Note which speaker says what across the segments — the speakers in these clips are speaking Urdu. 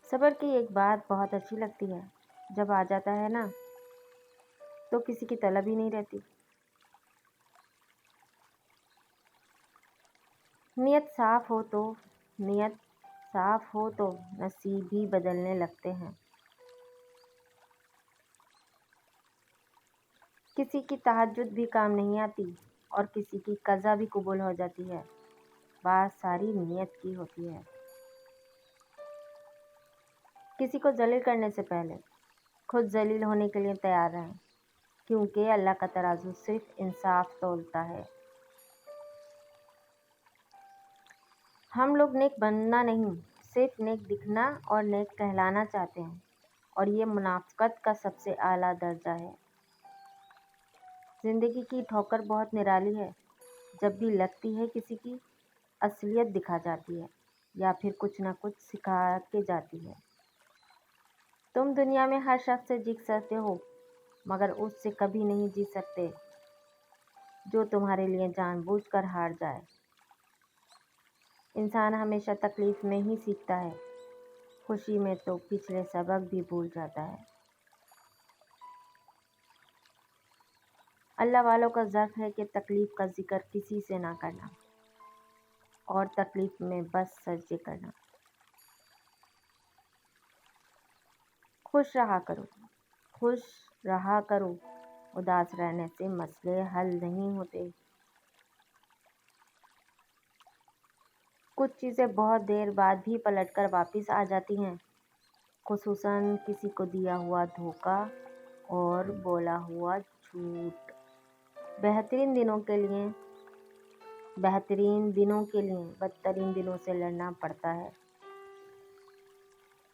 Speaker 1: صبر کی ایک بات بہت اچھی لگتی ہے، جب آ جاتا ہے نا تو کسی کی طلب ہی نہیں رہتی۔ نیت صاف ہو تو نصیب بھی بدلنے لگتے ہیں۔ کسی کی تہجد بھی کام نہیں آتی اور کسی کی قضا بھی قبول ہو جاتی ہے، بات ساری نیت کی ہوتی ہے۔ کسی کو ذلیل کرنے سے پہلے خود ذلیل ہونے کے لیے تیار رہیں، کیونکہ اللہ کا ترازو صرف انصاف تولتا ہے۔ ہم لوگ نیک بننا نہیں، صرف نیک دکھنا اور نیک کہلانا چاہتے ہیں، اور یہ منافقت کا سب سے اعلیٰ درجہ ہے۔ زندگی کی ٹھوکر بہت نرالی ہے، جب بھی لگتی ہے کسی کی اصلیت دکھا جاتی ہے یا پھر کچھ نہ کچھ سکھا کے جاتی ہے۔ تم دنیا میں ہر شخص سے جیت سکتے ہو، مگر اس سے کبھی نہیں جیت سکتے جو تمہارے لیے جان بوجھ کر ہار جائے۔ انسان ہمیشہ تکلیف میں ہی سیکھتا ہے، خوشی میں تو پچھلے سبق بھی بھول جاتا ہے۔ اللہ والوں کا ضرف ہے کہ تکلیف کا ذکر کسی سے نہ کرنا اور تکلیف میں بس سجدے کرنا۔ خوش رہا کرو، اداس رہنے سے مسئلے حل نہیں ہوتے۔ کچھ چیزیں بہت دیر بعد بھی پلٹ کر واپس آ جاتی ہیں، خصوصاً کسی کو دیا ہوا دھوکہ اور بولا ہوا جھوٹ۔ بہترین دنوں کے لیے بدترین دنوں سے لڑنا پڑتا ہے۔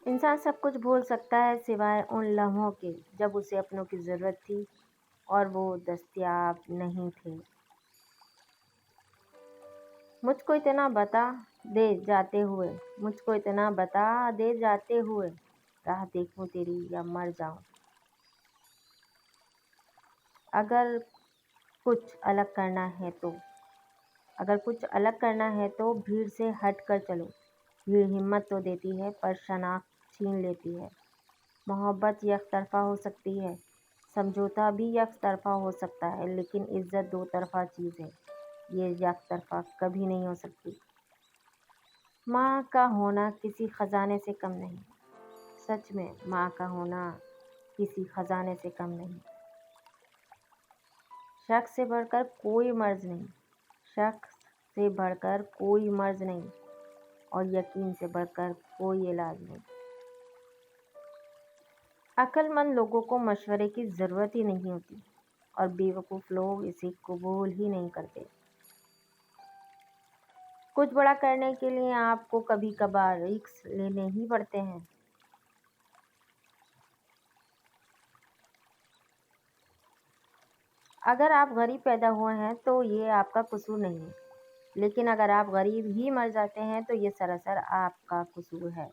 Speaker 1: انسان سب کچھ بھول سکتا ہے سوائے ان لمحوں کے جب اسے اپنوں کی ضرورت تھی اور وہ دستیاب نہیں تھے۔ مجھ کو اتنا بتا دے جاتے ہوئے، راہ دیکھوں تیری یا مر جاؤں۔ اگر کچھ الگ کرنا ہے تو بھیڑ سے ہٹ کر چلو۔ بھیڑ ہمت تو دیتی ہے پر شناخت چھین لیتی ہے۔ محبت یک طرفہ ہو سکتی ہے، سمجھوتا بھی یک طرفہ ہو سکتا ہے، لیکن عزت دو طرفہ چیز ہے، یہ یک طرفہ کبھی نہیں ہو سکتی۔ ماں کا ہونا کسی خزانے سے کم نہیں، سچ میں ماں کا ہونا کسی خزانے سے کم نہیں۔ شک سے بڑھ کر کوئی مرض نہیں اور یقین سے بڑھ کر کوئی علاج نہیں۔ عقل مند لوگوں کو مشورے کی ضرورت ہی نہیں ہوتی اور بیوقوف لوگ اسے قبول ہی نہیں کرتے۔ کچھ بڑا کرنے کے لیے آپ کو کبھی کبھار رسک لینے ہی پڑتے ہیں۔ اگر آپ غریب پیدا ہوئے ہیں تو یہ آپ کا قصور نہیں ہے، لیکن اگر آپ غریب ہی مر جاتے ہیں تو یہ سراسر آپ کا قصور ہے۔